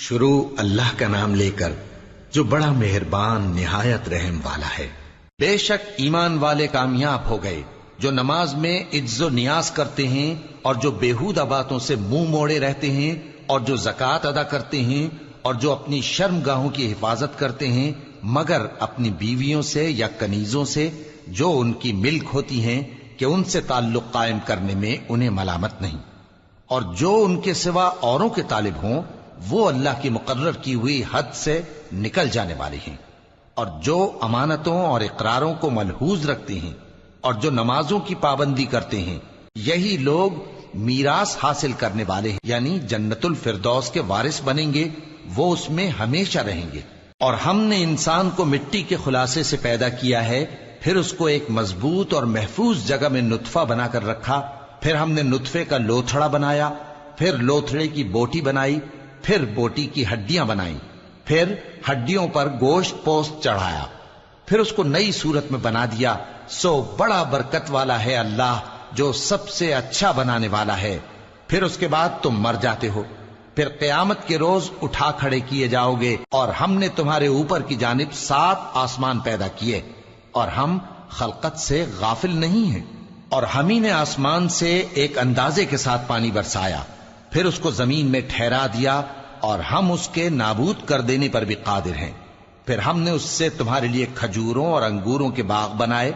شروع اللہ کا نام لے کر جو بڑا مہربان نہایت رحم والا ہے۔ بے شک ایمان والے کامیاب ہو گئے جو نماز میں عجز و نیاز کرتے ہیں اور جو بیہودہ باتوں سے منہ موڑے رہتے ہیں اور جو زکوٰۃ ادا کرتے ہیں اور جو اپنی شرم گاہوں کی حفاظت کرتے ہیں مگر اپنی بیویوں سے یا کنیزوں سے جو ان کی ملک ہوتی ہیں کہ ان سے تعلق قائم کرنے میں انہیں ملامت نہیں، اور جو ان کے سوا اوروں کے طالب ہوں وہ اللہ کی مقرر کی ہوئی حد سے نکل جانے والے ہیں، اور جو امانتوں اور اقراروں کو ملحوظ رکھتے ہیں اور جو نمازوں کی پابندی کرتے ہیں یہی لوگ میراث حاصل کرنے والے ہیں، یعنی جنت الفردوس کے وارث بنیں گے، وہ اس میں ہمیشہ رہیں گے۔ اور ہم نے انسان کو مٹی کے خلاصے سے پیدا کیا ہے، پھر اس کو ایک مضبوط اور محفوظ جگہ میں نطفہ بنا کر رکھا، پھر ہم نے نطفے کا لوتھڑا بنایا، پھر لوتھڑے کی بوٹی بنائی، پھر بوٹی کی ہڈیاں بنائیں، پھر ہڈیوں پر گوشت پوست چڑھایا، پھر اس کو نئی صورت میں بنا دیا۔ سو بڑا برکت والا ہے اللہ جو سب سے اچھا بنانے والا ہے۔ پھر اس کے بعد تم مر جاتے ہو، پھر قیامت کے روز اٹھا کھڑے کیے جاؤ گے، اور ہم نے تمہارے اوپر کی جانب 7 آسمان پیدا کیے، اور ہم خلقت سے غافل نہیں ہیں۔ اور ہم ہی نے آسمان سے ایک اندازے کے ساتھ پانی برسایا، پھر اس کو زمین میں ٹھہرا دیا، اور ہم اس کے نابود کر دینے پر بھی قادر ہیں۔ پھر ہم نے اس سے تمہارے لیے کھجوروں اور انگوروں کے باغ بنائے،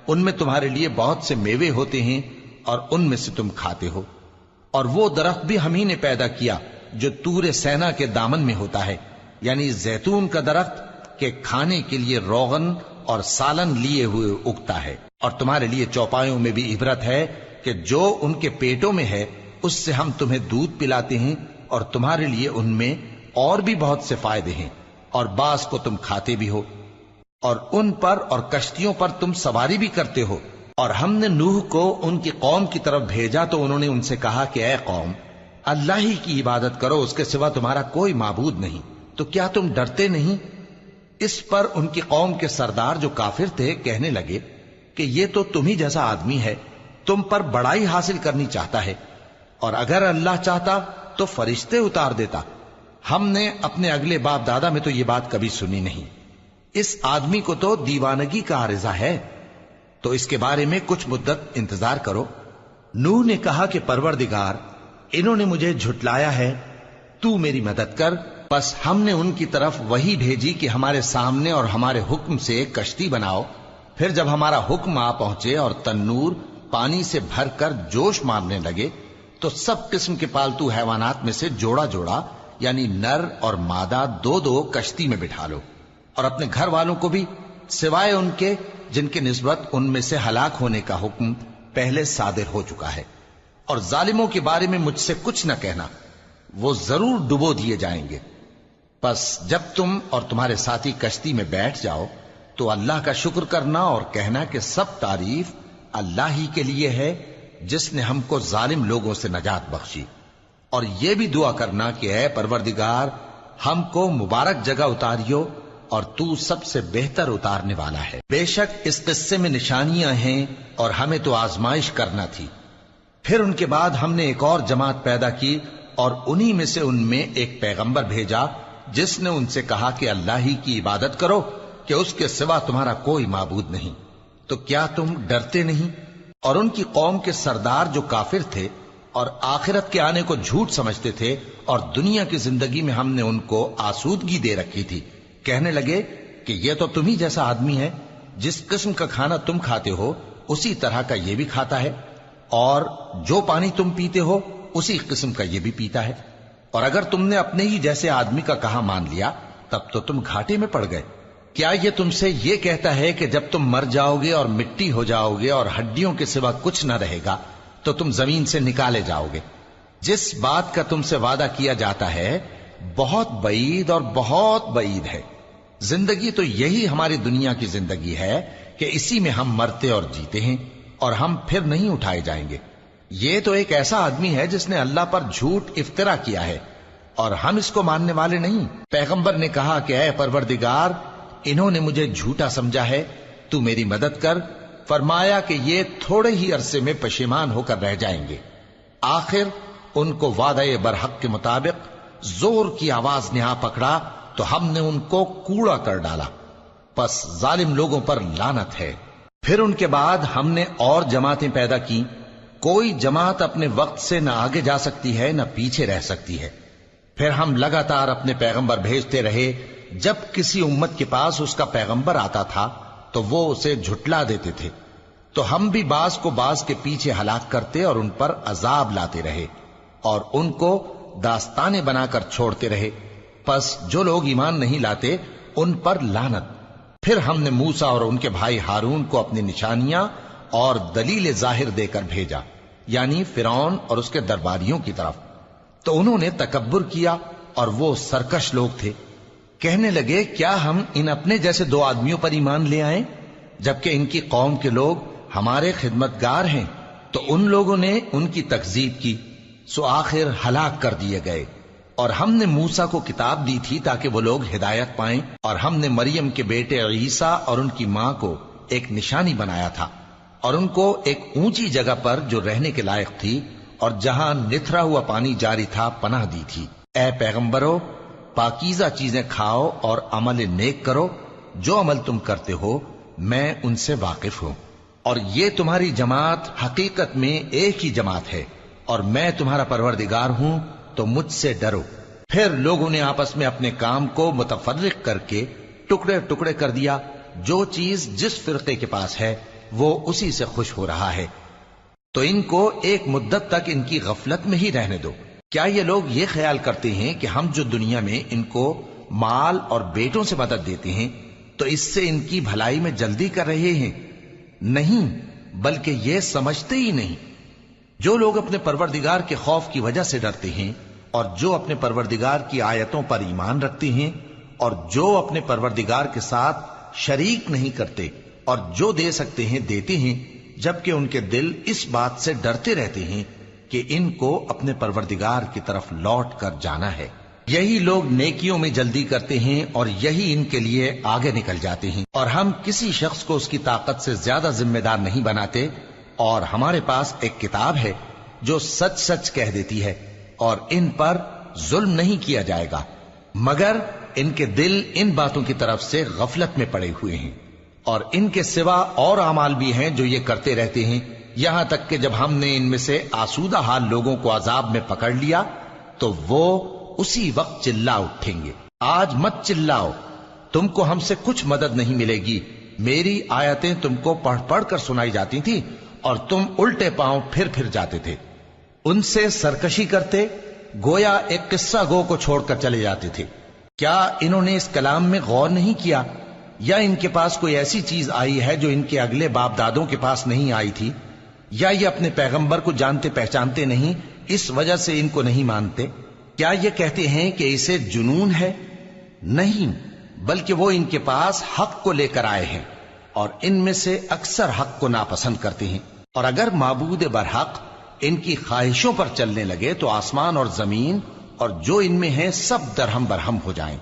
ان میں تمہارے لیے بہت سے میوے ہوتے ہیں اور ان میں سے تم کھاتے ہو۔ اور وہ درخت بھی ہم ہی نے پیدا کیا جو طور سینا کے دامن میں ہوتا ہے، یعنی زیتون کا درخت کہ کھانے کے لیے روغن اور سالن لیے ہوئے اگتا ہے۔ اور تمہارے لیے چوپایوں میں بھی عبرت ہے کہ جو ان کے پیٹوں میں ہے اس سے ہم تمہیں دودھ پلاتے ہیں، اور تمہارے لیے ان میں اور بھی بہت سے فائدے ہیں، اور بعض کو تم کھاتے بھی ہو، اور ان پر اور کشتیوں پر تم سواری بھی کرتے ہو۔ اور ہم نے نوح کو ان کی قوم کی طرف بھیجا تو انہوں نے ان سے کہا کہ اے قوم، اللہ ہی کی عبادت کرو، اس کے سوا تمہارا کوئی معبود نہیں، تو کیا تم ڈرتے نہیں؟ اس پر ان کی قوم کے سردار جو کافر تھے کہنے لگے کہ یہ تو تم ہی جیسا آدمی ہے، تم پر بڑائی حاصل کرنی چاہتا ہے، اور اگر اللہ چاہتا تو فرشتے اتار دیتا۔ ہم نے اپنے اگلے باپ دادا میں تو یہ بات کبھی سنی نہیں، اس آدمی کو تو دیوانگی کا عارضہ ہے، تو اس کے بارے میں کچھ مدت انتظار کرو۔ نوح نے کہا کہ پروردگار، انہوں نے مجھے جھٹلایا ہے، تو میری مدد کر۔ پس ہم نے ان کی طرف وحی بھیجی کہ ہمارے سامنے اور ہمارے حکم سے ایک کشتی بناؤ۔ پھر جب ہمارا حکم آ پہنچے اور تنور پانی سے بھر کر جوش مارنے لگے تو سب قسم کے پالتو حیوانات میں سے جوڑا جوڑا یعنی نر اور مادہ 2 کشتی میں بٹھا لو، اور اپنے گھر والوں کو بھی سوائے ان کے جن کے نسبت ان میں سے ہلاک ہونے کا حکم پہلے صادر ہو چکا ہے۔ اور ظالموں کے بارے میں مجھ سے کچھ نہ کہنا، وہ ضرور ڈبو دیے جائیں گے۔ پس جب تم اور تمہارے ساتھی کشتی میں بیٹھ جاؤ تو اللہ کا شکر کرنا اور کہنا کہ سب تعریف اللہ ہی کے لیے ہے جس نے ہم کو ظالم لوگوں سے نجات بخشی۔ اور یہ بھی دعا کرنا کہ اے پروردگار، ہم کو مبارک جگہ اتاریو، اور تو سب سے بہتر اتارنے والا ہے۔ بے شک اس قصے میں نشانیاں ہیں اور ہمیں تو آزمائش کرنا تھی۔ پھر ان کے بعد ہم نے ایک اور جماعت پیدا کی، اور انہی میں سے ان میں ایک پیغمبر بھیجا جس نے ان سے کہا کہ اللہ ہی کی عبادت کرو کہ اس کے سوا تمہارا کوئی معبود نہیں، تو کیا تم ڈرتے نہیں؟ اور ان کی قوم کے سردار جو کافر تھے اور آخرت کے آنے کو جھوٹ سمجھتے تھے، اور دنیا کی زندگی میں ہم نے ان کو آسودگی دے رکھی تھی، کہنے لگے کہ یہ تو تم ہی جیسا آدمی ہے، جس قسم کا کھانا تم کھاتے ہو اسی طرح کا یہ بھی کھاتا ہے، اور جو پانی تم پیتے ہو اسی قسم کا یہ بھی پیتا ہے، اور اگر تم نے اپنے ہی جیسے آدمی کا کہا مان لیا تب تو تم گھاٹے میں پڑ گئے۔ کیا یہ تم سے یہ کہتا ہے کہ جب تم مر جاؤ گے اور مٹی ہو جاؤ گے اور ہڈیوں کے سوا کچھ نہ رہے گا تو تم زمین سے نکالے جاؤ گے؟ جس بات کا تم سے وعدہ کیا جاتا ہے بہت بعید اور بہت بعید ہے۔ زندگی تو یہی ہماری دنیا کی زندگی ہے کہ اسی میں ہم مرتے اور جیتے ہیں، اور ہم پھر نہیں اٹھائے جائیں گے۔ یہ تو ایک ایسا آدمی ہے جس نے اللہ پر جھوٹ افطرا کیا ہے، اور ہم اس کو ماننے والے نہیں۔ پیغمبر نے کہا کہ اے پروردگار، انہوں نے مجھے جھوٹا سمجھا ہے، تو میری مدد کر۔ فرمایا کہ یہ تھوڑے ہی عرصے میں پشیمان ہو کر رہ جائیں گے، آخر ان کو وعدہ برحق کے مطابق زور کی آواز نے آ پکڑا تو ہم نے ان کو کوڑا کر ڈالا، پس ظالم لوگوں پر لعنت ہے۔ پھر ان کے بعد ہم نے اور جماعتیں پیدا کی، کوئی جماعت اپنے وقت سے نہ آگے جا سکتی ہے نہ پیچھے رہ سکتی ہے۔ پھر ہم لگاتار اپنے پیغمبر بھیجتے رہے، جب کسی امت کے پاس اس کا پیغمبر آتا تھا تو وہ اسے جھٹلا دیتے تھے، تو ہم بھی بعض کو بعض کے پیچھے ہلاک کرتے اور ان پر عذاب لاتے رہے اور ان کو داستانیں بنا کر چھوڑتے رہے۔ پس جو لوگ ایمان نہیں لاتے ان پر لعنت۔ پھر ہم نے موسیٰ اور ان کے بھائی ہارون کو اپنی نشانیاں اور دلیل ظاہر دے کر بھیجا، یعنی فرعون اور اس کے درباریوں کی طرف، تو انہوں نے تکبر کیا اور وہ سرکش لوگ تھے۔ کہنے لگے کیا ہم ان اپنے جیسے دو آدمیوں پر ایمان لے آئیں جبکہ ان کی قوم کے لوگ ہمارے خدمتگار ہیں؟ تو ان لوگوں نے ان کی تکذیب کی، سو آخر ہلاک کر دیے گئے۔ اور ہم نے موسیٰ کو کتاب دی تھی تاکہ وہ لوگ ہدایت پائیں، اور ہم نے مریم کے بیٹے عیسیٰ اور ان کی ماں کو ایک نشانی بنایا تھا اور ان کو ایک اونچی جگہ پر جو رہنے کے لائق تھی اور جہاں نتھرا ہوا پانی جاری تھا پناہ دی تھی۔ اے پیغمبرو، پاکیزہ چیزیں کھاؤ اور عمل نیک کرو، جو عمل تم کرتے ہو میں ان سے واقف ہوں، اور یہ تمہاری جماعت حقیقت میں ایک ہی جماعت ہے، اور میں تمہارا پروردگار ہوں، تو مجھ سے ڈرو۔ پھر لوگوں نے آپس میں اپنے کام کو متفرق کر کے ٹکڑے ٹکڑے کر دیا، جو چیز جس فرقے کے پاس ہے وہ اسی سے خوش ہو رہا ہے، تو ان کو ایک مدت تک ان کی غفلت میں ہی رہنے دو۔ کیا یہ لوگ یہ خیال کرتے ہیں کہ ہم جو دنیا میں ان کو مال اور بیٹوں سے مدد دیتے ہیں تو اس سے ان کی بھلائی میں جلدی کر رہے ہیں؟ نہیں، بلکہ یہ سمجھتے ہی نہیں۔ جو لوگ اپنے پروردگار کے خوف کی وجہ سے ڈرتے ہیں اور جو اپنے پروردگار کی آیتوں پر ایمان رکھتے ہیں اور جو اپنے پروردگار کے ساتھ شریک نہیں کرتے اور جو دے سکتے ہیں دیتے ہیں، جبکہ ان کے دل اس بات سے ڈرتے رہتے ہیں کہ ان کو اپنے پروردگار کی طرف لوٹ کر جانا ہے، یہی لوگ نیکیوں میں جلدی کرتے ہیں اور یہی ان کے لیے آگے نکل جاتے ہیں۔ اور ہم کسی شخص کو اس کی طاقت سے زیادہ ذمہ دار نہیں بناتے، اور ہمارے پاس ایک کتاب ہے جو سچ سچ کہہ دیتی ہے، اور ان پر ظلم نہیں کیا جائے گا، مگر ان کے دل ان باتوں کی طرف سے غفلت میں پڑے ہوئے ہیں۔ اور ان کے سوا اور اعمال بھی ہیں جو یہ کرتے رہتے ہیں، یہاں تک کہ جب ہم نے ان میں سے آسودہ حال لوگوں کو عذاب میں پکڑ لیا تو وہ اسی وقت چلا اٹھیں گے۔ آج مت چلاؤ، تم کو ہم سے کچھ مدد نہیں ملے گی، میری آیتیں تم کو پڑھ پڑھ کر سنائی جاتی تھی اور تم الٹے پاؤں پھر جاتے تھے۔ ان سے سرکشی کرتے، گویا ایک قصہ گو کو چھوڑ کر چلے جاتے تھے۔ کیا انہوں نے اس کلام میں غور نہیں کیا، یا ان کے پاس کوئی ایسی چیز آئی ہے جو ان کے اگلے باپ دادوں کے پاس نہیں آئی تھی، یا یہ اپنے پیغمبر کو جانتے پہچانتے نہیں اس وجہ سے ان کو نہیں مانتے؟ کیا یہ کہتے ہیں کہ اسے جنون ہے؟ نہیں، بلکہ وہ ان کے پاس حق کو لے کر آئے ہیں، اور ان میں سے اکثر حق کو ناپسند کرتے ہیں۔ اور اگر معبود برحق ان کی خواہشوں پر چلنے لگے تو آسمان اور زمین اور جو ان میں ہیں سب درہم برہم ہو جائیں۔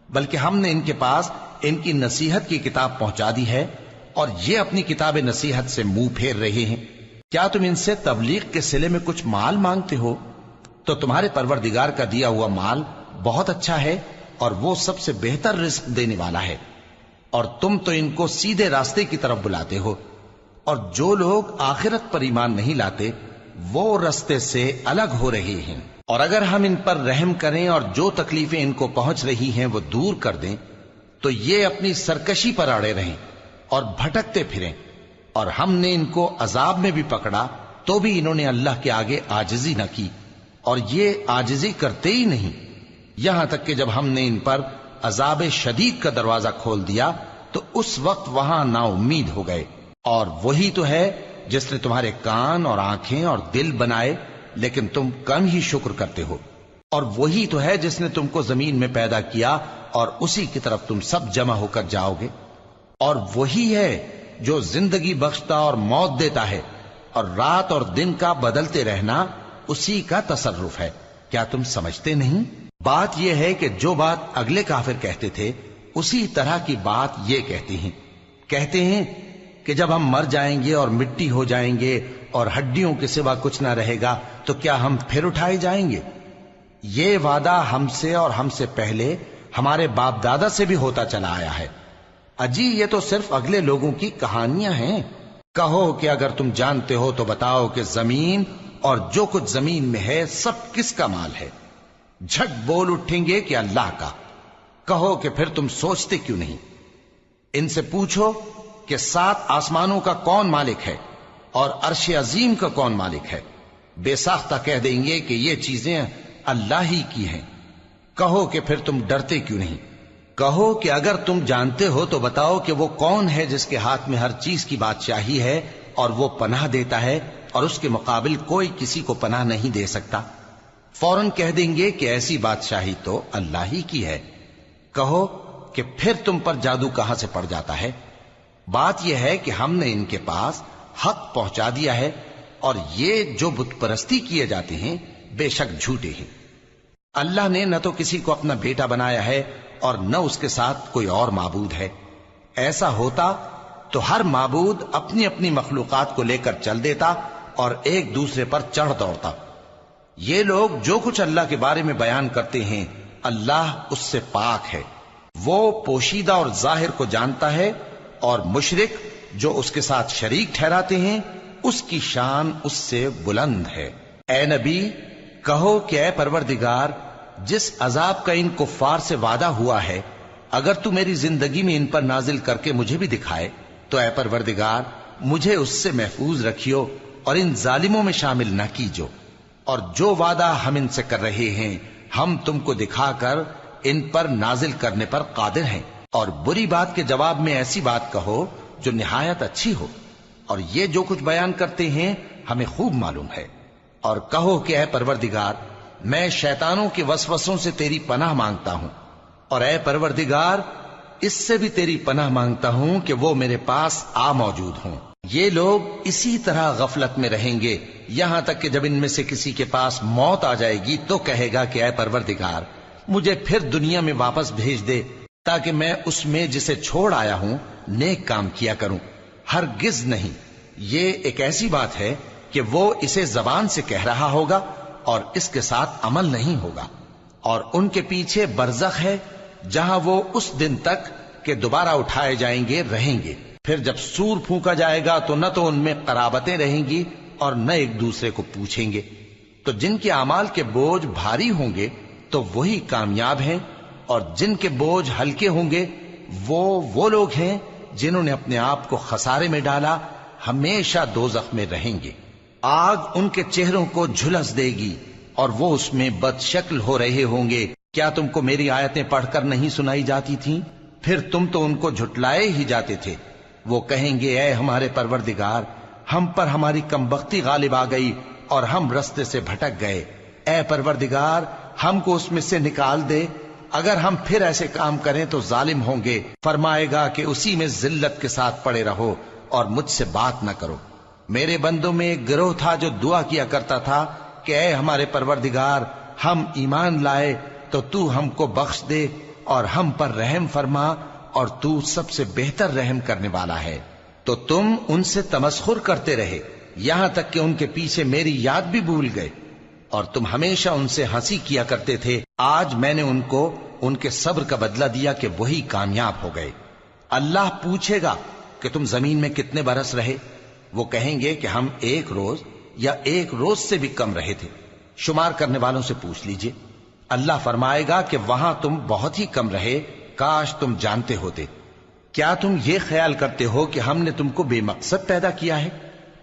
بلکہ ہم نے ان کے پاس ان کی نصیحت کی کتاب پہنچا دی ہے، اور یہ اپنی کتاب نصیحت سے منہ پھیر رہے ہیں۔ کیا تم ان سے تبلیغ کے صلے میں کچھ مال مانگتے ہو؟ تو تمہارے پروردگار کا دیا ہوا مال بہت اچھا ہے، اور وہ سب سے بہتر رزق دینے والا ہے، اور تم تو ان کو سیدھے راستے کی طرف بلاتے ہو۔ اور جو لوگ آخرت پر ایمان نہیں لاتے وہ راستے سے الگ ہو رہے ہیں۔ اور اگر ہم ان پر رحم کریں اور جو تکلیفیں ان کو پہنچ رہی ہیں وہ دور کر دیں تو یہ اپنی سرکشی پر اڑے رہیں اور بھٹکتے پھریں۔ اور ہم نے ان کو عذاب میں بھی پکڑا تو بھی انہوں نے اللہ کے آگے عاجزی نہ کی، اور یہ عاجزی کرتے ہی نہیں، یہاں تک کہ جب ہم نے ان پر عذاب شدید کا دروازہ کھول دیا تو اس وقت وہاں نا امید ہو گئے۔ اور وہی تو ہے جس نے تمہارے کان اور آنکھیں اور دل بنائے، لیکن تم کم ہی شکر کرتے ہو۔ اور وہی تو ہے جس نے تم کو زمین میں پیدا کیا اور اسی کی طرف تم سب جمع ہو کر جاؤ گے۔ اور وہی ہے جو زندگی بخشتا اور موت دیتا ہے، اور رات اور دن کا بدلتے رہنا اسی کا تصرف ہے۔ کیا تم سمجھتے نہیں؟ بات یہ ہے کہ جو بات اگلے کافر کہتے تھے اسی طرح کی بات یہ کہتے ہیں کہ جب ہم مر جائیں گے اور مٹی ہو جائیں گے اور ہڈیوں کے سوا کچھ نہ رہے گا تو کیا ہم پھر اٹھائے جائیں گے؟ یہ وعدہ ہم سے اور ہم سے پہلے ہمارے باپ دادا سے بھی ہوتا چلا آیا ہے۔ اجی یہ تو صرف اگلے لوگوں کی کہانیاں ہیں۔ کہو کہ اگر تم جانتے ہو تو بتاؤ کہ زمین اور جو کچھ زمین میں ہے سب کس کا مال ہے؟ جھٹ بول اٹھیں گے کہ اللہ کا۔ کہو کہ پھر تم سوچتے کیوں نہیں؟ ان سے پوچھو کہ 7 آسمانوں کا کون مالک ہے اور عرش عظیم کا کون مالک ہے؟ بے ساختہ کہہ دیں گے کہ یہ چیزیں اللہ ہی کی ہیں۔ کہو کہ پھر تم ڈرتے کیوں نہیں؟ کہو کہ اگر تم جانتے ہو تو بتاؤ کہ وہ کون ہے جس کے ہاتھ میں ہر چیز کی بادشاہی ہے اور وہ پناہ دیتا ہے اور اس کے مقابل کوئی کسی کو پناہ نہیں دے سکتا؟ فوراً کہہ دیں گے کہ ایسی بادشاہی تو اللہ ہی کی ہے۔ کہو کہ پھر تم پر جادو کہاں سے پڑ جاتا ہے؟ بات یہ ہے کہ ہم نے ان کے پاس حق پہنچا دیا ہے اور یہ جو بت پرستی کیے جاتے ہیں بے شک جھوٹے ہیں۔ اللہ نے نہ تو کسی کو اپنا بیٹا بنایا ہے اور نہ اس کے ساتھ کوئی اور معبود ہے۔ ایسا ہوتا تو ہر معبود اپنی اپنی مخلوقات کو لے کر چل دیتا اور ایک دوسرے پر چڑھ دوڑتا۔ یہ لوگ جو کچھ اللہ کے بارے میں بیان کرتے ہیں اللہ اس سے پاک ہے، وہ پوشیدہ اور ظاہر کو جانتا ہے، اور مشرک جو اس کے ساتھ شریک ٹھہراتے ہیں اس کی شان اس سے بلند ہے۔ اے نبی کہو کہ اے پروردگار، جس عذاب کا ان کفار سے وعدہ ہوا ہے اگر تو میری زندگی میں ان پر نازل کر کے مجھے بھی دکھائے تو اے پروردگار مجھے اس سے محفوظ رکھیو اور ان ظالموں میں شامل نہ کیجو، اور جو وعدہ ہم ان سے کر رہے ہیں ہم تم کو دکھا کر ان پر نازل کرنے پر قادر ہیں۔ اور بری بات کے جواب میں ایسی بات کہو جو نہایت اچھی ہو، اور یہ جو کچھ بیان کرتے ہیں ہمیں خوب معلوم ہے۔ اور کہو کہ اے پروردگار میں شیطانوں کے وسوسوں سے تیری پناہ مانگتا ہوں، اور اے پروردگار اس سے بھی تیری پناہ مانگتا ہوں کہ وہ میرے پاس آ موجود ہوں۔ یہ لوگ اسی طرح غفلت میں رہیں گے یہاں تک کہ جب ان میں سے کسی کے پاس موت آ جائے گی تو کہے گا کہ اے پروردگار مجھے پھر دنیا میں واپس بھیج دے تاکہ میں اس میں جسے چھوڑ آیا ہوں نیک کام کیا کروں۔ ہرگز نہیں، یہ ایک ایسی بات ہے کہ وہ اسے زبان سے کہہ رہا ہوگا اور اس کے ساتھ عمل نہیں ہوگا۔ اور ان کے پیچھے برزخ ہے جہاں وہ اس دن تک کہ دوبارہ اٹھائے جائیں گے رہیں گے۔ پھر جب سور پھونکا جائے گا تو نہ تو ان میں قرابتیں رہیں گی اور نہ ایک دوسرے کو پوچھیں گے۔ تو جن کے اعمال کے بوجھ بھاری ہوں گے تو وہی کامیاب ہیں، اور جن کے بوجھ ہلکے ہوں گے وہ لوگ ہیں جنہوں نے اپنے آپ کو خسارے میں ڈالا، ہمیشہ دوزخ میں رہیں گے۔ آگ ان کے چہروں کو جھلس دے گی اور وہ اس میں بد شکل ہو رہے ہوں گے۔ کیا تم کو میری آیتیں پڑھ کر نہیں سنائی جاتی تھیں؟ پھر تم تو ان کو جھٹلائے ہی جاتے تھے۔ وہ کہیں گے اے ہمارے پروردگار ہم پر ہماری کمبختی غالب آ گئی اور ہم رستے سے بھٹک گئے۔ اے پروردگار ہم کو اس میں سے نکال دے، اگر ہم پھر ایسے کام کریں تو ظالم ہوں گے۔ فرمائے گا کہ اسی میں ذلت کے ساتھ پڑے رہو اور مجھ سے بات نہ کرو۔ میرے بندوں میں ایک گروہ تھا جو دعا کیا کرتا تھا کہ اے ہمارے پروردگار ہم ایمان لائے تو تو ہم کو بخش دے اور ہم پر رحم فرما، اور تو سب سے بہتر رحم کرنے والا ہے۔ تو تم ان سے تمسخر کرتے رہے یہاں تک کہ ان کے پیچھے میری یاد بھی بھول گئے، اور تم ہمیشہ ان سے ہنسی کیا کرتے تھے۔ آج میں نے ان کو ان کے صبر کا بدلہ دیا کہ وہی کامیاب ہو گئے۔ اللہ پوچھے گا کہ تم زمین میں کتنے برس رہے؟ وہ کہیں گے کہ ہم 1 روز یا 1 روز سے بھی کم رہے تھے۔ شمار کرنے والوں سے پوچھ لیجئے۔ اللہ فرمائے گا کہ وہاں تم بہت ہی کم رہے، کاش تم جانتے ہوتے۔ کیا تم یہ خیال کرتے ہو کہ ہم نے تم کو بے مقصد پیدا کیا ہے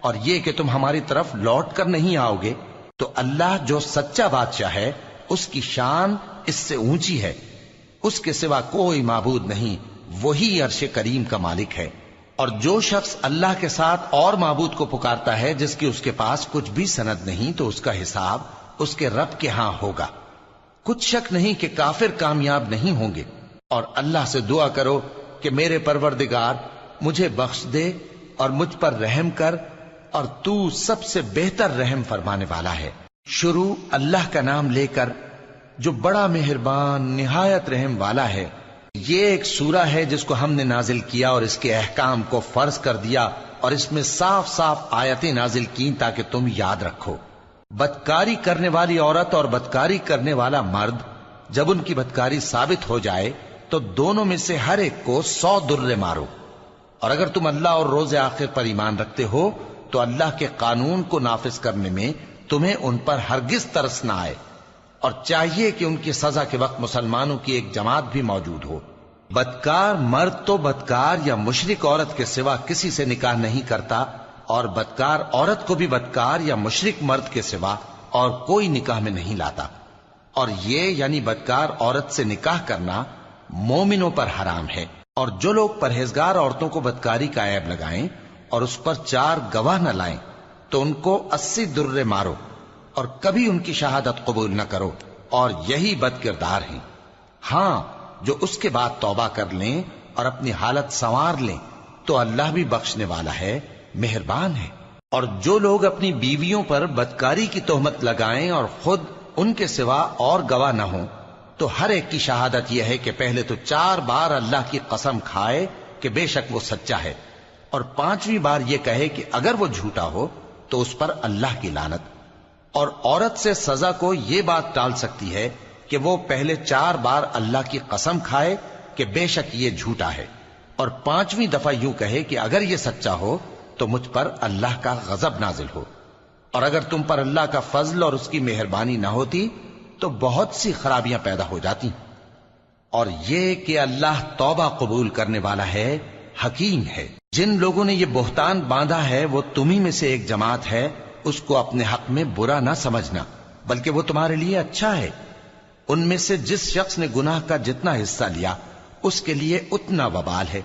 اور یہ کہ تم ہماری طرف لوٹ کر نہیں آؤ گے؟ تو اللہ جو سچا بادشاہ ہے اس کی شان اس سے اونچی ہے، اس کے سوا کوئی معبود نہیں، وہی عرش کریم کا مالک ہے۔ اور جو شخص اللہ کے ساتھ اور معبود کو پکارتا ہے جس کی اس کے پاس کچھ بھی سند نہیں تو اس کا حساب اس کے رب کے ہاں ہوگا۔ کچھ شک نہیں کہ کافر کامیاب نہیں ہوں گے۔ اور اللہ سے دعا کرو کہ میرے پروردگار مجھے بخش دے اور مجھ پر رحم کر، اور تو سب سے بہتر رحم فرمانے والا ہے۔ شروع اللہ کا نام لے کر جو بڑا مہربان نہایت رحم والا ہے۔ یہ ایک سورہ ہے جس کو ہم نے نازل کیا اور اس کے احکام کو فرض کر دیا، اور اس میں صاف صاف آیتیں نازل کیں تاکہ تم یاد رکھو۔ بدکاری کرنے والی عورت اور بدکاری کرنے والا مرد جب ان کی بدکاری ثابت ہو جائے تو دونوں میں سے ہر ایک کو 100 درے مارو. اور اگر تم اللہ اور روز آخر پر ایمان رکھتے ہو تو اللہ کے قانون کو نافذ کرنے میں تمہیں ان پر ہرگز ترس نہ آئے، اور چاہیے کہ ان کی سزا کے وقت مسلمانوں کی ایک جماعت بھی موجود ہو. بدکار مرد تو بدکار یا مشرک عورت کے سوا کسی سے نکاح نہیں کرتا، اور بدکار عورت کو بھی بدکار یا مشرک مرد کے سوا اور کوئی نکاح میں نہیں لاتا. اور یہ یعنی بدکار عورت سے نکاح کرنا مومنوں پر حرام ہے. اور جو لوگ پرہیزگار عورتوں کو بدکاری کا عیب لگائیں اور اس پر 4 گواہ نہ لائیں تو ان کو 80 درے مارو، اور کبھی ان کی شہادت قبول نہ کرو، اور یہی بد کردار ہیں. ہاں، جو اس کے بعد توبہ کر لیں اور اپنی حالت سنوار لیں تو اللہ بھی بخشنے والا ہے، مہربان ہے. اور جو لوگ اپنی بیویوں پر بدکاری کی تہمت لگائیں اور خود ان کے سوا اور گواہ نہ ہوں تو ہر ایک کی شہادت یہ ہے کہ پہلے تو 4 بار اللہ کی قسم کھائے کہ بے شک وہ سچا ہے، اور 5ویں بار یہ کہے کہ اگر وہ جھوٹا ہو تو اس پر اللہ کی لعنت. اور عورت سے سزا کو یہ بات ٹال سکتی ہے کہ وہ پہلے 4 بار اللہ کی قسم کھائے کہ بے شک یہ جھوٹا ہے، اور 5ویں دفعہ یوں کہے کہ اگر یہ سچا ہو تو مجھ پر اللہ کا غضب نازل ہو. اور اگر تم پر اللہ کا فضل اور اس کی مہربانی نہ ہوتی تو بہت سی خرابیاں پیدا ہو جاتی. اور یہ کہ اللہ توبہ قبول کرنے والا ہے، حکیم ہے. جن لوگوں نے یہ بہتان باندھا ہے وہ تمہیں میں سے ایک جماعت ہے، اس کو اپنے حق میں برا نہ سمجھنا، بلکہ وہ تمہارے لیے اچھا ہے. ان میں سے جس شخص نے گناہ کا جتنا حصہ لیا اس کے لیے اتنا وبال ہے،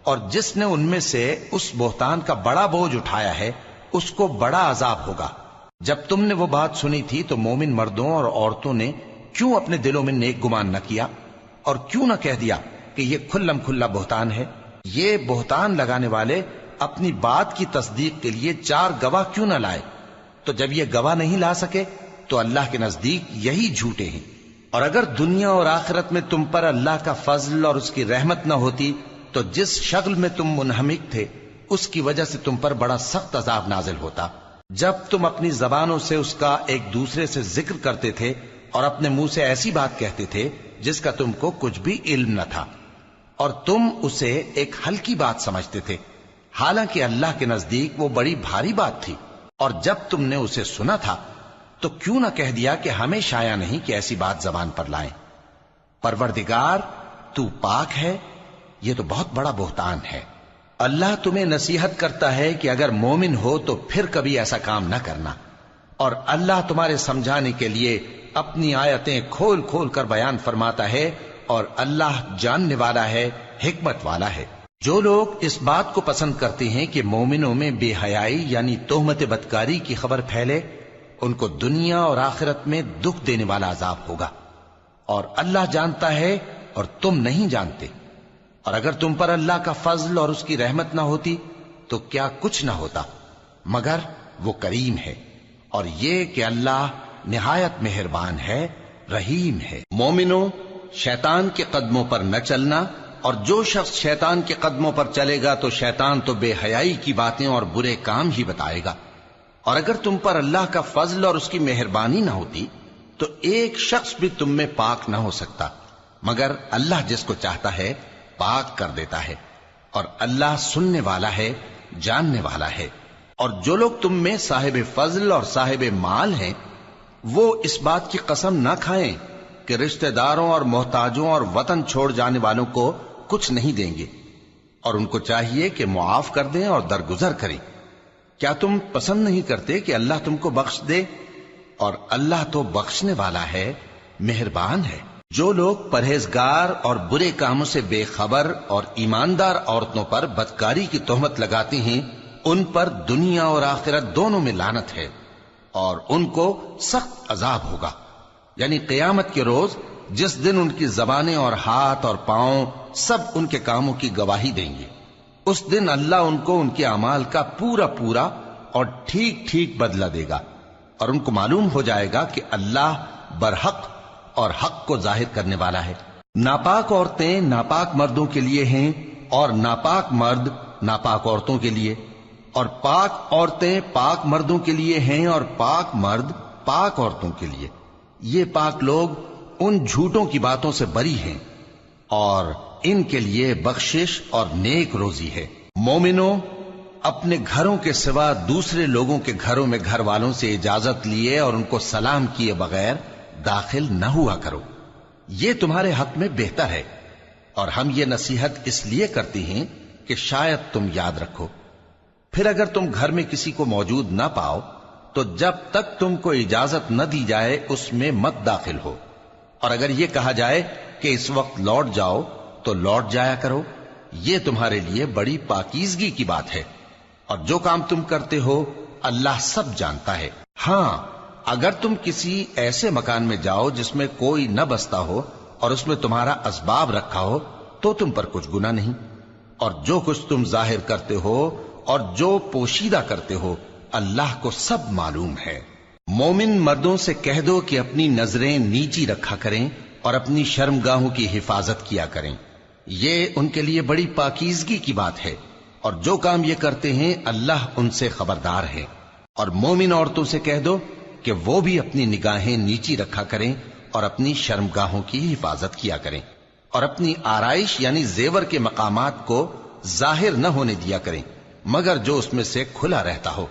اور جس نے ان میں سے اس بہتان کا بڑا بوجھ اٹھایا ہے اس کو بڑا عذاب ہوگا. جب تم نے وہ بات سنی تھی تو مومن مردوں اور عورتوں نے کیوں اپنے دلوں میں نیک گمان نہ کیا، اور کیوں نہ کہہ دیا کہ یہ کھلم کھلا بہتان ہے؟ یہ بہتان لگانے والے اپنی بات کی تصدیق کے لیے 4 گواہ کیوں نہ لائے؟ تو جب یہ گواہ نہیں لا سکے تو اللہ کے نزدیک یہی جھوٹے ہیں. اور اگر دنیا اور آخرت میں تم پر اللہ کا فضل اور اس کی رحمت نہ ہوتی تو جس شغل میں تم منہمک تھے اس کی وجہ سے تم پر بڑا سخت عذاب نازل ہوتا. جب تم اپنی زبانوں سے اس کا ایک دوسرے سے ذکر کرتے تھے اور اپنے منہ سے ایسی بات کہتے تھے جس کا تم کو کچھ بھی علم نہ تھا، اور تم اسے ایک ہلکی بات سمجھتے تھے، حالانکہ اللہ کے نزدیک وہ بڑی بھاری بات تھی. اور جب تم نے اسے سنا تھا تو کیوں نہ کہہ دیا کہ ہمیں شایع نہیں کہ ایسی بات زبان پر لائیں. پروردگار تو پاک ہے، یہ تو بہت بڑا بہتان ہے. اللہ تمہیں نصیحت کرتا ہے کہ اگر مومن ہو تو پھر کبھی ایسا کام نہ کرنا، اور اللہ تمہارے سمجھانے کے لیے اپنی آیتیں کھول کھول کر بیان فرماتا ہے، اور اللہ جاننے والا ہے، حکمت والا ہے. جو لوگ اس بات کو پسند کرتے ہیں کہ مومنوں میں بے حیائی یعنی تہمت بدکاری کی خبر پھیلے، ان کو دنیا اور آخرت میں دکھ دینے والا عذاب ہوگا. اور اللہ جانتا ہے اور تم نہیں جانتے. اور اگر تم پر اللہ کا فضل اور اس کی رحمت نہ ہوتی تو کیا کچھ نہ ہوتا، مگر وہ کریم ہے. اور یہ کہ اللہ نہایت مہربان ہے، رحیم ہے. مومنوں، شیطان کے قدموں پر نہ چلنا، اور جو شخص شیطان کے قدموں پر چلے گا تو شیطان تو بے حیائی کی باتیں اور برے کام ہی بتائے گا. اور اگر تم پر اللہ کا فضل اور اس کی مہربانی نہ ہوتی تو ایک شخص بھی تم میں پاک نہ ہو سکتا، مگر اللہ جس کو چاہتا ہے پاک کر دیتا ہے. اور اللہ سننے والا ہے، جاننے والا ہے. اور جو لوگ تم میں صاحب فضل اور صاحب مال ہیں وہ اس بات کی قسم نہ کھائیں کہ رشتہ داروں اور محتاجوں اور وطن چھوڑ جانے والوں کو کچھ نہیں دیں گے، اور ان کو چاہیے کہ معاف کر دیں اور درگزر کریں. کیا تم پسند نہیں کرتے کہ اللہ تم کو بخش دے؟ اور اللہ تو بخشنے والا ہے، مہربان ہے. جو لوگ پرہیزگار اور برے کاموں سے بے خبر اور ایماندار عورتوں پر بدکاری کی تہمت لگاتے ہیں ان پر دنیا اور آخرت دونوں میں لعنت ہے، اور ان کو سخت عذاب ہوگا. یعنی قیامت کے روز جس دن ان کی زبانیں اور ہاتھ اور پاؤں سب ان کے کاموں کی گواہی دیں گے، اس دن اللہ ان کو ان کے اعمال کا پورا پورا اور ٹھیک ٹھیک بدلہ دے گا، اور ان کو معلوم ہو جائے گا کہ اللہ برحق اور حق کو ظاہر کرنے والا ہے. ناپاک عورتیں ناپاک مردوں کے لیے ہیں اور ناپاک مرد ناپاک عورتوں کے لیے، اور پاک عورتیں پاک مردوں کے لیے ہیں اور پاک مرد پاک عورتوں کے لیے، یہ پاک لوگ ان جھوٹوں کی باتوں سے بری ہیں اور ان کے لیے بخشش اور نیک روزی ہے۔ مومنوں، اپنے گھروں کے سوا دوسرے لوگوں کے گھروں میں گھر والوں سے اجازت لیے اور ان کو سلام کیے بغیر داخل نہ ہوا کرو، یہ تمہارے حق میں بہتر ہے، اور ہم یہ نصیحت اس لیے کرتے ہیں کہ شاید تم یاد رکھو۔ پھر اگر تم گھر میں کسی کو موجود نہ پاؤ تو جب تک تم کو اجازت نہ دی جائے اس میں مت داخل ہو، اور اگر یہ کہا جائے کہ اس وقت لوٹ جاؤ تو لوٹ جایا کرو، یہ تمہارے لیے بڑی پاکیزگی کی بات ہے، اور جو کام تم کرتے ہو اللہ سب جانتا ہے۔ ہاں، اگر تم کسی ایسے مکان میں جاؤ جس میں کوئی نہ بستا ہو اور اس میں تمہارا اسباب رکھا ہو تو تم پر کچھ گناہ نہیں، اور جو کچھ تم ظاہر کرتے ہو اور جو پوشیدہ کرتے ہو اللہ کو سب معلوم ہے۔ مومن مردوں سے کہہ دو کہ اپنی نظریں نیچی رکھا کریں اور اپنی شرمگاہوں کی حفاظت کیا کریں، یہ ان کے لیے بڑی پاکیزگی کی بات ہے، اور جو کام یہ کرتے ہیں اللہ ان سے خبردار ہے۔ اور مومن عورتوں سے کہہ دو کہ وہ بھی اپنی نگاہیں نیچی رکھا کریں اور اپنی شرمگاہوں کی حفاظت کیا کریں، اور اپنی آرائش یعنی زیور کے مقامات کو ظاہر نہ ہونے دیا کریں مگر جو اس میں سے کھلا رہتا ہو،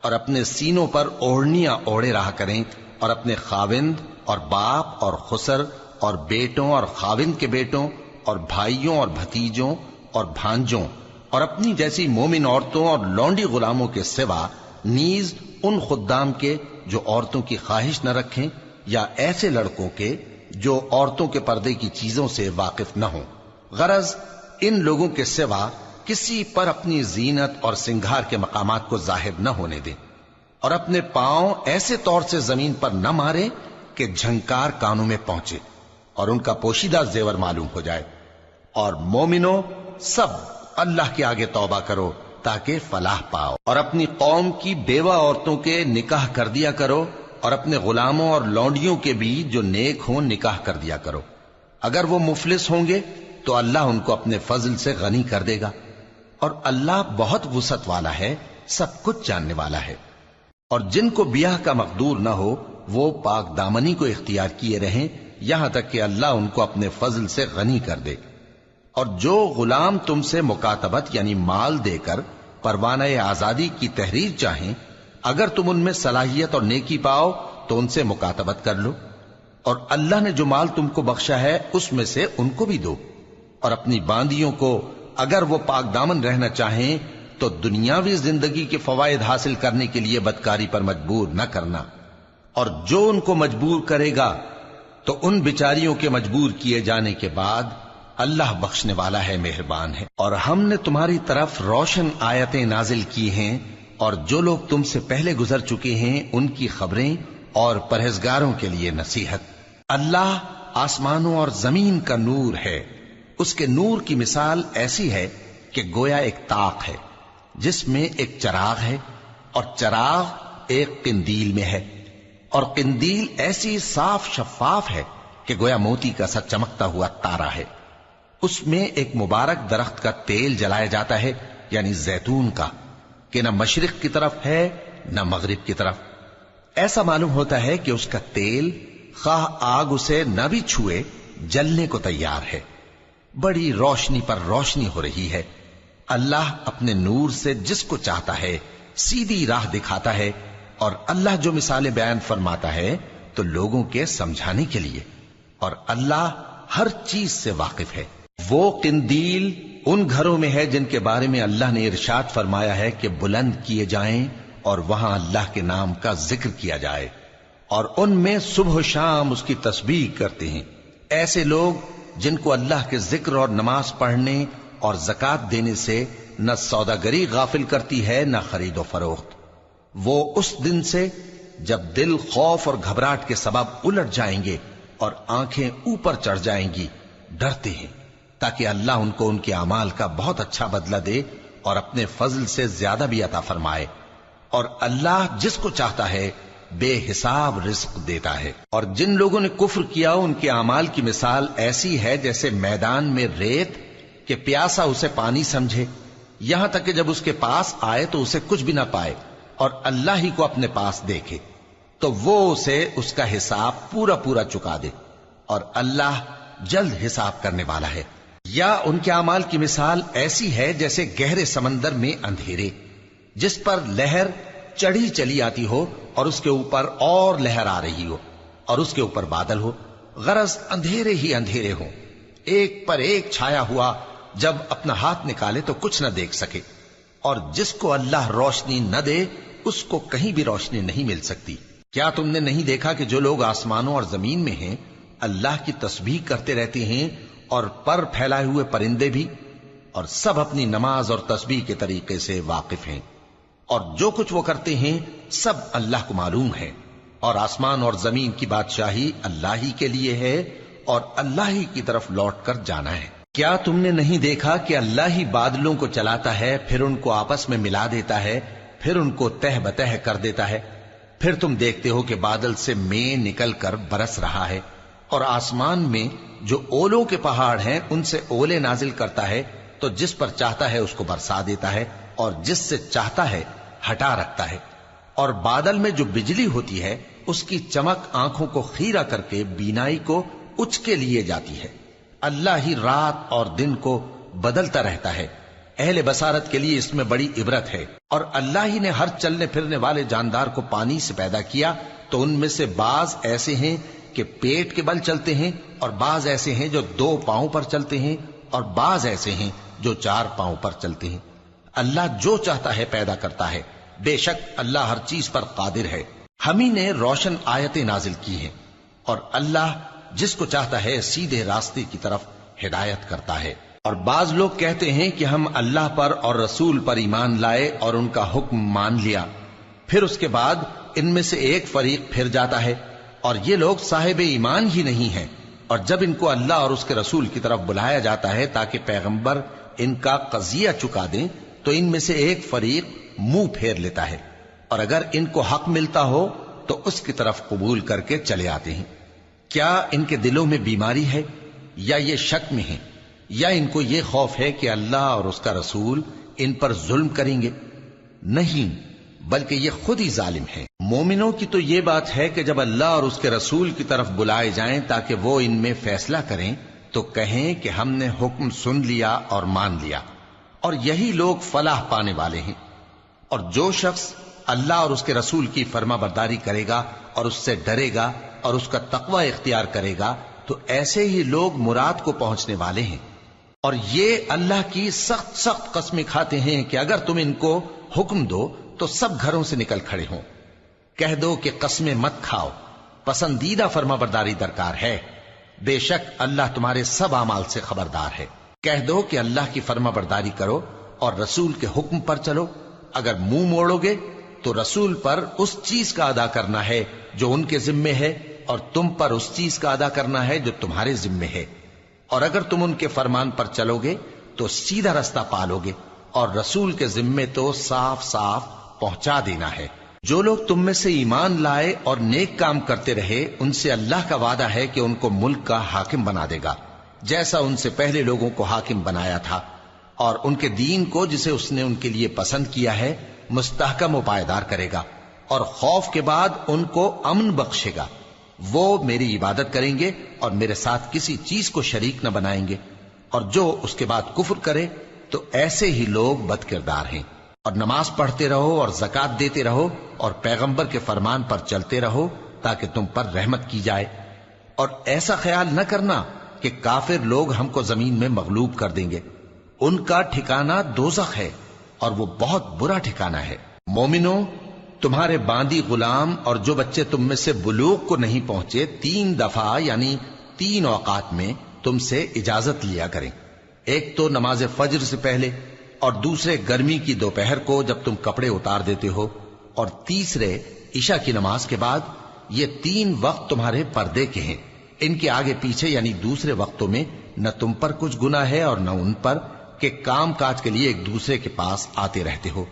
اور اپنے سینوں پر اوڑھنیاں اوڑھے رہا کریں، اور اپنے خاوند اور باپ اور خسر اور بیٹوں اور خاوند کے بیٹوں اور بھائیوں اور بھتیجوں اور بھانجوں اور اپنی جیسی مومن عورتوں اور لونڈی غلاموں کے سوا نیز ان خدام کے جو عورتوں کی خواہش نہ رکھیں، یا ایسے لڑکوں کے جو عورتوں کے پردے کی چیزوں سے واقف نہ ہوں، غرض ان لوگوں کے سوا کسی پر اپنی زینت اور سنگھار کے مقامات کو ظاہر نہ ہونے دیں، اور اپنے پاؤں ایسے طور سے زمین پر نہ مارے کہ جھنکار کانوں میں پہنچے اور ان کا پوشیدہ زیور معلوم ہو جائے۔ اور مومنوں، سب اللہ کے آگے توبہ کرو تاکہ فلاح پاؤ، اور اپنی قوم کی بیوہ عورتوں کے نکاح کر دیا کرو، اور اپنے غلاموں اور لونڈیوں کے بھی جو نیک ہوں نکاح کر دیا کرو۔ اگر وہ مفلس ہوں گے تو اللہ ان کو اپنے فضل سے غنی کر دے گا، اور اللہ بہت وسعت والا ہے، سب کچھ جاننے والا ہے۔ اور جن کو بیاہ کا مقدور نہ ہو وہ پاک دامنی کو اختیار کیے رہیں یہاں تک کہ اللہ ان کو اپنے فضل سے غنی کر دے۔ اور جو غلام تم سے مکاتبت یعنی مال دے کر پروانہ آزادی کی تحریر چاہیں، اگر تم ان میں صلاحیت اور نیکی پاؤ تو ان سے مکاتبت کر لو، اور اللہ نے جو مال تم کو بخشا ہے اس میں سے ان کو بھی دو، اور اپنی باندیوں کو اگر وہ پاک دامن رہنا چاہیں تو دنیاوی زندگی کے فوائد حاصل کرنے کے لیے بدکاری پر مجبور نہ کرنا، اور جو ان کو مجبور کرے گا تو ان بیچاریوں کے مجبور کیے جانے کے بعد اللہ بخشنے والا ہے، مہربان ہے۔ اور ہم نے تمہاری طرف روشن آیتیں نازل کی ہیں، اور جو لوگ تم سے پہلے گزر چکے ہیں ان کی خبریں اور پرہیزگاروں کے لیے نصیحت۔ اللہ آسمانوں اور زمین کا نور ہے، اس کے نور کی مثال ایسی ہے کہ گویا ایک طاق ہے جس میں ایک چراغ ہے، اور چراغ ایک قندیل میں ہے، اور قندیل ایسی صاف شفاف ہے کہ گویا موتی کا سا چمکتا ہوا تارا ہے۔ اس میں ایک مبارک درخت کا تیل جلایا جاتا ہے یعنی زیتون کا، کہ نہ مشرق کی طرف ہے نہ مغرب کی طرف۔ ایسا معلوم ہوتا ہے کہ اس کا تیل خواہ آگ اسے نہ بھی چھوئے جلنے کو تیار ہے، بڑی روشنی پر روشنی ہو رہی ہے۔ اللہ اپنے نور سے جس کو چاہتا ہے سیدھی راہ دکھاتا ہے، اور اللہ جو مثالیں بیان فرماتا ہے تو لوگوں کے سمجھانے کے لیے، اور اللہ ہر چیز سے واقف ہے۔ وہ قندیل ان گھروں میں ہے جن کے بارے میں اللہ نے ارشاد فرمایا ہے کہ بلند کیے جائیں اور وہاں اللہ کے نام کا ذکر کیا جائے، اور ان میں صبح و شام اس کی تسبیح کرتے ہیں۔ ایسے لوگ جن کو اللہ کے ذکر اور نماز پڑھنے اور زکوٰۃ دینے سے نہ سوداگری غافل کرتی ہے نہ خرید و فروخت، وہ اس دن سے جب دل خوف اور گھبراہٹ کے سبب الٹ جائیں گے اور آنکھیں اوپر چڑھ جائیں گی ڈرتے ہیں، تاکہ اللہ ان کو ان کے اعمال کا بہت اچھا بدلہ دے اور اپنے فضل سے زیادہ بھی عطا فرمائے۔ اور اللہ جس کو چاہتا ہے بے حساب رزق دیتا ہے۔ اور جن لوگوں نے کفر کیا ان کے اعمال کی مثال ایسی ہے جیسے میدان میں ریت کہ پیاسا اسے پانی سمجھے، یہاں تک کہ جب اس کے پاس آئے تو اسے کچھ بھی نہ پائے اور اللہ ہی کو اپنے پاس دیکھے۔ تو وہ اسے اس کا حساب پورا پورا چکا دے، اور اللہ جلد حساب کرنے والا ہے۔ یا ان کے اعمال کی مثال ایسی ہے جیسے گہرے سمندر میں اندھیرے، جس پر لہر چڑھی چلی آتی ہو اور اس کے اوپر اور لہر آ رہی ہو، اور اس کے اوپر بادل ہو، غرض اندھیرے ہی اندھیرے ہوں، ایک پر ایک چھایا ہوا، جب اپنا ہاتھ نکالے تو کچھ نہ دیکھ سکے، اور جس کو اللہ روشنی نہ دے اس کو کہیں بھی روشنی نہیں مل سکتی۔ کیا تم نے نہیں دیکھا کہ جو لوگ آسمانوں اور زمین میں ہیں اللہ کی تسبیح کرتے رہتے ہیں، اور پر پھیلائے ہوئے پرندے بھی، اور سب اپنی نماز اور تسبیح کے طریقے سے واقف ہیں، اور جو کچھ وہ کرتے ہیں سب اللہ کو معلوم ہے، اور آسمان اور زمین کی بادشاہی اللہ ہی کے لیے ہے، اور اللہ ہی کی طرف لوٹ کر جانا ہے۔ کیا تم نے نہیں دیکھا کہ اللہ ہی بادلوں کو چلاتا ہے، پھر ان کو آپس میں ملا دیتا ہے، پھر ان کو تہ بتہ کر دیتا ہے، پھر تم دیکھتے ہو کہ بادل سے مے نکل کر برس رہا ہے، اور آسمان میں جو اولوں کے پہاڑ ہیں ان سے اولے نازل کرتا ہے، تو جس پر چاہتا ہے اس کو برسا دیتا ہے، اور جس سے چاہتا ہے ہٹا رکھتا ہے، اور بادل میں جو بجلی ہوتی ہے اس کی چمک آنکھوں کو خیرہ کر کے بینائی کو اچکے لیے جاتی ہے۔ اللہ ہی رات اور دن کو بدلتا رہتا ہے، اہل بصارت کے لیے اس میں بڑی عبرت ہے۔ اور اللہ ہی نے ہر چلنے پھرنے والے جاندار کو پانی سے پیدا کیا، تو ان میں سے بعض ایسے ہیں کہ پیٹ کے بل چلتے ہیں، اور بعض ایسے ہیں جو 2 پاؤں پر چلتے ہیں، اور بعض ایسے ہیں جو 4 پاؤں پر چلتے ہیں۔ اللہ جو چاہتا ہے پیدا کرتا ہے، بے شک اللہ ہر چیز پر قادر ہے۔ ہم ہی نے روشن آیتیں نازل کی ہیں، اور اللہ جس کو چاہتا ہے سیدھے راستے کی طرف ہدایت کرتا ہے۔ اور بعض لوگ کہتے ہیں کہ ہم اللہ پر اور رسول پر ایمان لائے اور ان کا حکم مان لیا، پھر اس کے بعد ان میں سے ایک فریق پھر جاتا ہے، اور یہ لوگ صاحب ایمان ہی نہیں ہیں، اور جب ان کو اللہ اور اس کے رسول کی طرف بلایا جاتا ہے تاکہ پیغمبر ان کا قضیہ چکا دیں، تو ان میں سے ایک فریق منہ پھیر لیتا ہے، اور اگر ان کو حق ملتا ہو تو اس کی طرف قبول کر کے چلے آتے ہیں۔ کیا ان کے دلوں میں بیماری ہے، یا یہ شک میں ہیں، یا ان کو یہ خوف ہے کہ اللہ اور اس کا رسول ان پر ظلم کریں گے؟ نہیں، بلکہ یہ خود ہی ظالم ہیں۔ مومنوں کی تو یہ بات ہے کہ جب اللہ اور اس کے رسول کی طرف بلائے جائیں تاکہ وہ ان میں فیصلہ کریں، تو کہیں کہ ہم نے حکم سن لیا اور مان لیا، اور یہی لوگ فلاح پانے والے ہیں۔ اور جو شخص اللہ اور اس کے رسول کی فرما برداری کرے گا اور اس سے ڈرے گا اور اس کا تقوی اختیار کرے گا، تو ایسے ہی لوگ مراد کو پہنچنے والے ہیں۔ اور یہ اللہ کی سخت سخت قسمیں کھاتے ہیں کہ اگر تم ان کو حکم دو تو سب گھروں سے نکل کھڑے ہوں۔ کہہ دو کہ قسمیں مت کھاؤ، پسندیدہ فرما برداری درکار ہے، بے شک اللہ تمہارے سب اعمال سے خبردار ہے۔ کہہ دو کہ اللہ کی فرما برداری کرو اور رسول کے حکم پر چلو، اگر منہ موڑو گے تو رسول پر اس چیز کا ادا کرنا ہے جو ان کے ذمے ہے، اور تم پر اس چیز کا ادا کرنا ہے جو تمہارے ذمے ہے، اور اگر تم ان کے فرمان پر چلو گے تو سیدھا رستہ پالو گے، اور رسول کے ذمے تو صاف صاف پہنچا دینا ہے۔ جو لوگ تم میں سے ایمان لائے اور نیک کام کرتے رہے، ان سے اللہ کا وعدہ ہے کہ ان کو ملک کا حاکم بنا دے گا، جیسا ان سے پہلے لوگوں کو حاکم بنایا تھا، اور ان کے دین کو جسے اس نے ان کے لیے پسند کیا ہے مستحکم و پائیدار کرے گا، اور خوف کے بعد ان کو امن بخشے گا۔ وہ میری عبادت کریں گے اور میرے ساتھ کسی چیز کو شریک نہ بنائیں گے، اور جو اس کے بعد کفر کرے تو ایسے ہی لوگ بد کردار ہیں۔ اور نماز پڑھتے رہو اور زکوٰۃ دیتے رہو اور پیغمبر کے فرمان پر چلتے رہو تاکہ تم پر رحمت کی جائے، اور ایسا خیال نہ کرنا کہ کافر لوگ ہم کو زمین میں مغلوب کر دیں گے، ان کا ٹھکانہ دوزخ ہے اور وہ بہت برا ٹھکانہ ہے۔ مومنوں، تمہارے باندی غلام اور جو بچے تم میں سے بلوغ کو نہیں پہنچے 3 دفعہ یعنی 3 اوقات میں تم سے اجازت لیا کریں، ایک تو نماز فجر سے پہلے، اور دوسرے گرمی کی دوپہر کو جب تم کپڑے اتار دیتے ہو، اور تیسرے عشاء کی نماز کے بعد۔ یہ 3 وقت تمہارے پردے کے ہیں، ان کے آگے پیچھے یعنی دوسرے وقتوں میں نہ تم پر کچھ گناہ ہے اور نہ ان پر، کہ کام کاج کے لیے ایک دوسرے کے پاس آتے رہتے ہو۔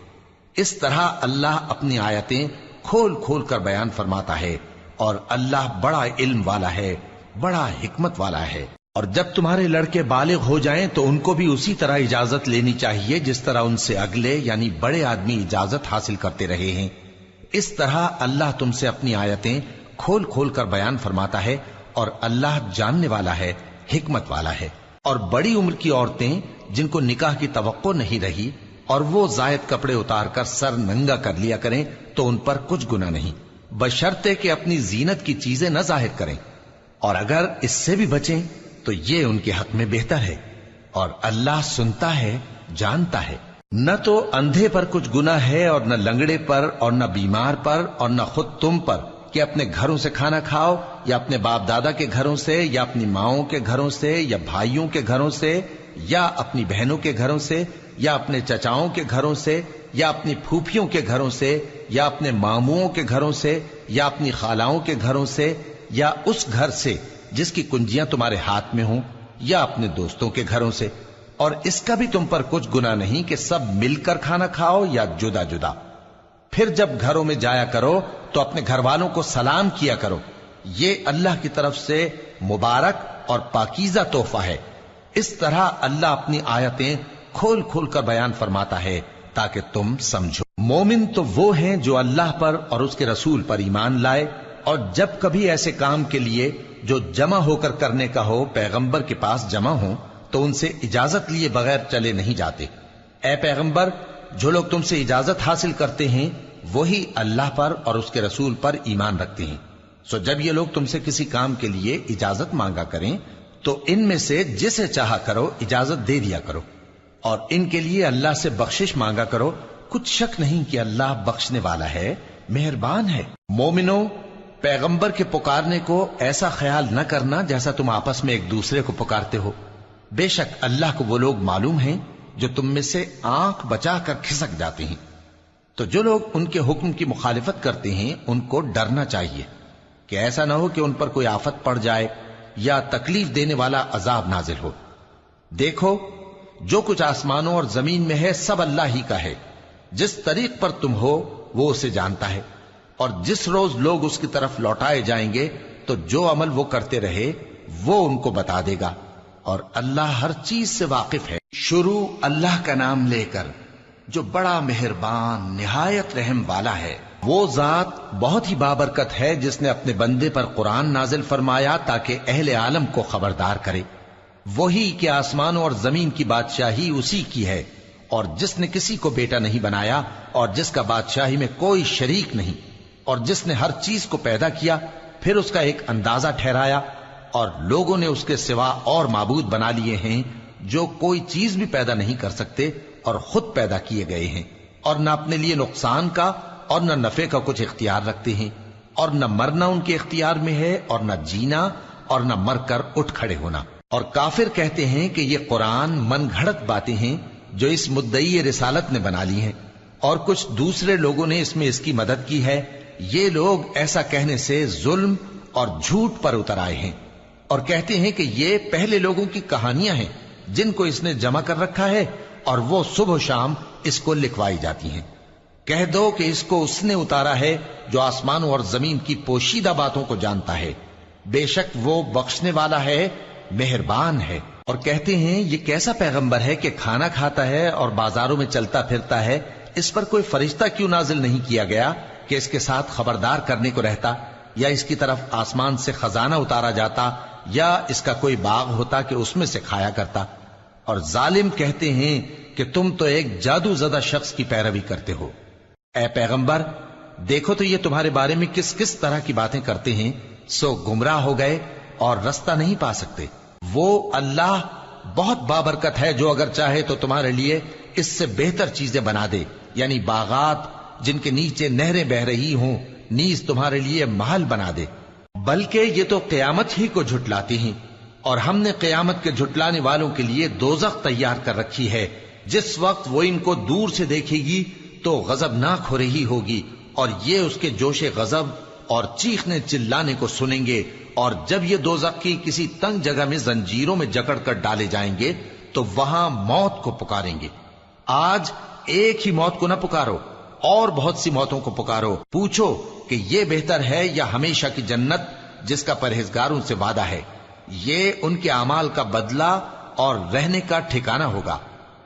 اس طرح اللہ اپنی آیتیں کھول کھول کر بیان فرماتا ہے، اور اللہ بڑا علم والا ہے، بڑا حکمت والا ہے۔ اور جب تمہارے لڑکے بالغ ہو جائیں تو ان کو بھی اسی طرح اجازت لینی چاہیے جس طرح ان سے اگلے یعنی بڑے آدمی اجازت حاصل کرتے رہے ہیں۔ اس طرح اللہ تم سے اپنی آیتیں کھول کھول کر بیان فرماتا ہے، اور اللہ جاننے والا ہے، حکمت والا ہے۔ اور بڑی عمر کی عورتیں جن کو نکاح کی توقع نہیں رہی اور وہ زائد کپڑے اتار کر سر ننگا کر لیا کریں تو ان پر کچھ گناہ نہیں، بشرطے کہ اپنی زینت کی چیزیں نہ ظاہر کریں، اور اگر اس سے بھی بچیں تو یہ ان کے حق میں بہتر ہے، اور اللہ سنتا ہے، جانتا ہے۔ نہ تو اندھے پر کچھ گناہ ہے، اور نہ لنگڑے پر، اور نہ بیمار پر، اور نہ خود تم پر کہ اپنے گھروں سے کھانا کھاؤ، یا اپنے باپ دادا کے گھروں سے، یا اپنی ماؤں کے گھروں سے، یا بھائیوں کے گھروں سے، یا اپنی بہنوں کے گھروں سے، یا اپنے چچاؤں کے گھروں سے، یا اپنی پھوپھیوں کے گھروں سے، یا اپنے ماموؤں کے گھروں سے، یا اپنی خالاؤں کے گھروں سے، یا اس گھر سے جس کی کنجیاں تمہارے ہاتھ میں ہوں، یا اپنے دوستوں کے گھروں سے۔ اور اس کا بھی تم پر کچھ گناہ نہیں کہ سب مل کر کھانا کھاؤ یا جدا جدا۔ پھر جب گھروں میں جایا کرو تو اپنے گھر والوں کو سلام کیا کرو، یہ اللہ کی طرف سے مبارک اور پاکیزہ تحفہ ہے۔ اس طرح اللہ اپنی آیتیں کھول کھول کر بیان فرماتا ہے تاکہ تم سمجھو۔ مومن تو وہ ہیں جو اللہ پر اور اس کے رسول پر ایمان لائے، اور جب کبھی ایسے کام کے لیے جو جمع ہو کر کرنے کا ہو پیغمبر کے پاس جمع ہوں تو ان سے اجازت لیے بغیر چلے نہیں جاتے۔ اے پیغمبر، جو لوگ تم سے اجازت حاصل کرتے ہیں وہی اللہ پر اور اس کے رسول پر ایمان رکھتے ہیں، سو جب یہ لوگ تم سے کسی کام کے لیے اجازت مانگا کریں تو ان میں سے جسے چاہا کرو اجازت دے دیا کرو، اور ان کے لیے اللہ سے بخشش مانگا کرو، کچھ شک نہیں کہ اللہ بخشنے والا ہے، مہربان ہے۔ مومنو، پیغمبر کے پکارنے کو ایسا خیال نہ کرنا جیسا تم آپس میں ایک دوسرے کو پکارتے ہو، بے شک اللہ کو وہ لوگ معلوم ہیں جو تم میں سے آنکھ بچا کر کھسک جاتے ہیں۔ تو جو لوگ ان کے حکم کی مخالفت کرتے ہیں ان کو ڈرنا چاہیے کہ ایسا نہ ہو کہ ان پر کوئی آفت پڑ جائے یا تکلیف دینے والا عذاب نازل ہو۔ دیکھو، جو کچھ آسمانوں اور زمین میں ہے سب اللہ ہی کا ہے، جس طریق پر تم ہو وہ اسے جانتا ہے، اور جس روز لوگ اس کی طرف لوٹائے جائیں گے تو جو عمل وہ کرتے رہے وہ ان کو بتا دے گا، اور اللہ ہر چیز سے واقف ہے۔ شروع اللہ کا نام لے کر جو بڑا مہربان نہایت رحم والا ہے۔ وہ ذات بہت ہی بابرکت ہے جس نے اپنے بندے پر قرآن نازل فرمایا تاکہ اہل عالم کو خبردار کرے۔ وہی کہ آسمانوں اور زمین کی بادشاہی اسی کی ہے، اور جس نے کسی کو بیٹا نہیں بنایا، اور جس کا بادشاہی میں کوئی شریک نہیں، اور جس نے ہر چیز کو پیدا کیا پھر اس کا ایک اندازہ ٹھہرایا، اور لوگوں نے اس کے سوا اور معبود بنا لیے ہیں جو کوئی چیز بھی پیدا نہیں کر سکتے اور خود پیدا کیے گئے ہیں، اور نہ اپنے لیے نقصان کا اور نہ نفع کا کچھ اختیار رکھتے ہیں، اور نہ مرنا ان کے اختیار میں ہے اور نہ جینا اور نہ مر کر اٹھ کھڑے ہونا۔ اور کافر کہتے ہیں کہ یہ قرآن من گھڑت باتیں ہیں جو اس مدعی رسالت نے بنا لی ہیں، اور کچھ دوسرے لوگوں نے اس میں اس کی مدد کی ہے۔ یہ لوگ ایسا کہنے سے ظلم اور جھوٹ پر اتر آئے ہیں، اور کہتے ہیں کہ یہ پہلے لوگوں کی کہانیاں ہیں جن کو اس نے جمع کر رکھا ہے، اور وہ صبح و شام اس کو لکھوائی جاتی ہیں۔ کہہ دو کہ اس کو اس نے اتارا ہے جو آسمانوں اور زمین کی پوشیدہ باتوں کو جانتا ہے، بے شک وہ بخشنے والا ہے، مہربان ہے۔ اور کہتے ہیں یہ کیسا پیغمبر ہے کہ کھانا کھاتا ہے اور بازاروں میں چلتا پھرتا ہے، اس پر کوئی فرشتہ کیوں نازل نہیں کیا گیا کہ اس کے ساتھ خبردار کرنے کو رہتا، یا اس کی طرف آسمان سے خزانہ اتارا جاتا، یا اس کا کوئی باغ ہوتا کہ اس میں سے کھایا کرتا۔ اور ظالم کہتے ہیں کہ تم تو ایک جادو زدہ شخص کی پیروی کرتے ہو۔ اے پیغمبر، دیکھو تو یہ تمہارے بارے میں کس کس طرح کی باتیں کرتے ہیں، سو گمراہ ہو گئے اور رستہ نہیں پا سکتے۔ وہ اللہ بہت بابرکت ہے جو اگر چاہے تو تمہارے لیے اس سے بہتر چیزیں بنا دے، یعنی باغات جن کے نیچے نہریں بہ رہی ہوں، نیز تمہارے لیے محل بنا دے۔ بلکہ یہ تو قیامت ہی کو جھٹلاتے ہیں، اور ہم نے قیامت کے جھٹلانے والوں کے لیے دوزخ تیار کر رکھی ہے، جس وقت وہ ان کو دور سے دیکھے گی تو غضبناک ہو رہی ہوگی، اور یہ اس کے جوش غضب اور چیخنے چلانے کو سنیں گے، اور جب یہ دوزخ کی کسی تنگ جگہ میں زنجیروں میں جکڑ کر ڈالے جائیں گے تو وہاں موت کو پکاریں گے۔ آج ایک ہی موت کو نہ پکارو، اور بہت سی موتوں کو پکارو، پوچھو کہ یہ بہتر ہے یا ہمیشہ کی جنت جس کا پرہیزگاروں سے وعدہ ہے، یہ ان کے اعمال کا بدلہ اور رہنے کا ٹھکانہ ہوگا،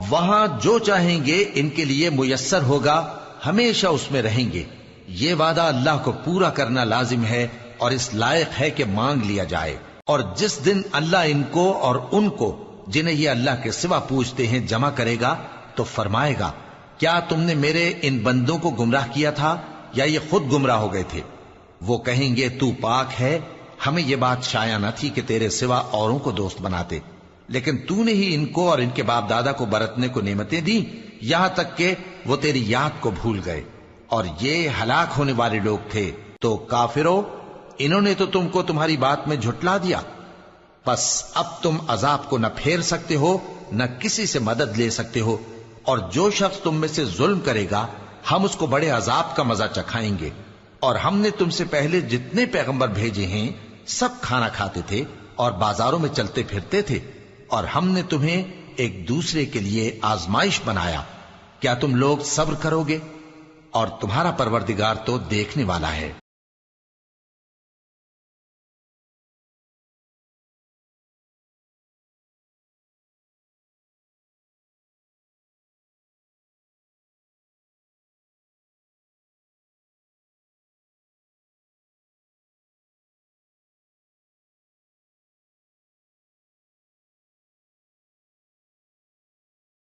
وہاں جو چاہیں گے ان کے لیے میسر ہوگا، ہمیشہ اس میں رہیں گے، یہ وعدہ اللہ کو پورا کرنا لازم ہے اور اس لائق ہے کہ مانگ لیا جائے. اور جس دن اللہ ان کو اور ان کو جنہیں یہ اللہ کے سوا پوجتے ہیں جمع کرے گا تو فرمائے گا کیا تم نے میرے ان بندوں کو گمراہ کیا تھا یا یہ خود گمراہ ہو گئے تھے؟ وہ کہیں گے تو پاک ہے، ہمیں یہ بات شایع نہ تھی کہ تیرے سوا اوروں کو دوست بناتے، لیکن تو نے ہی ان کو اور ان کے باپ دادا کو برتنے کو نعمتیں دی یہاں تک کہ وہ تیری یاد کو بھول گئے، اور یہ ہلاک ہونے والے لوگ تھے. تو کافرو، انہوں نے تو تم کو تمہاری بات میں جھٹلا دیا، پس اب تم عذاب کو نہ پھیر سکتے ہو نہ کسی سے مدد لے سکتے ہو، اور جو شخص تم میں سے ظلم کرے گا ہم اس کو بڑے عذاب کا مزہ چکھائیں گے. اور ہم نے تم سے پہلے جتنے پیغمبر بھیجے ہیں سب کھانا کھاتے تھے اور بازاروں میں چلتے پھرتے تھے، اور ہم نے تمہیں ایک دوسرے کے لیے آزمائش بنایا. کیا تم لوگ صبر کرو گے؟ اور تمہارا پروردگار تو دیکھنے والا ہے.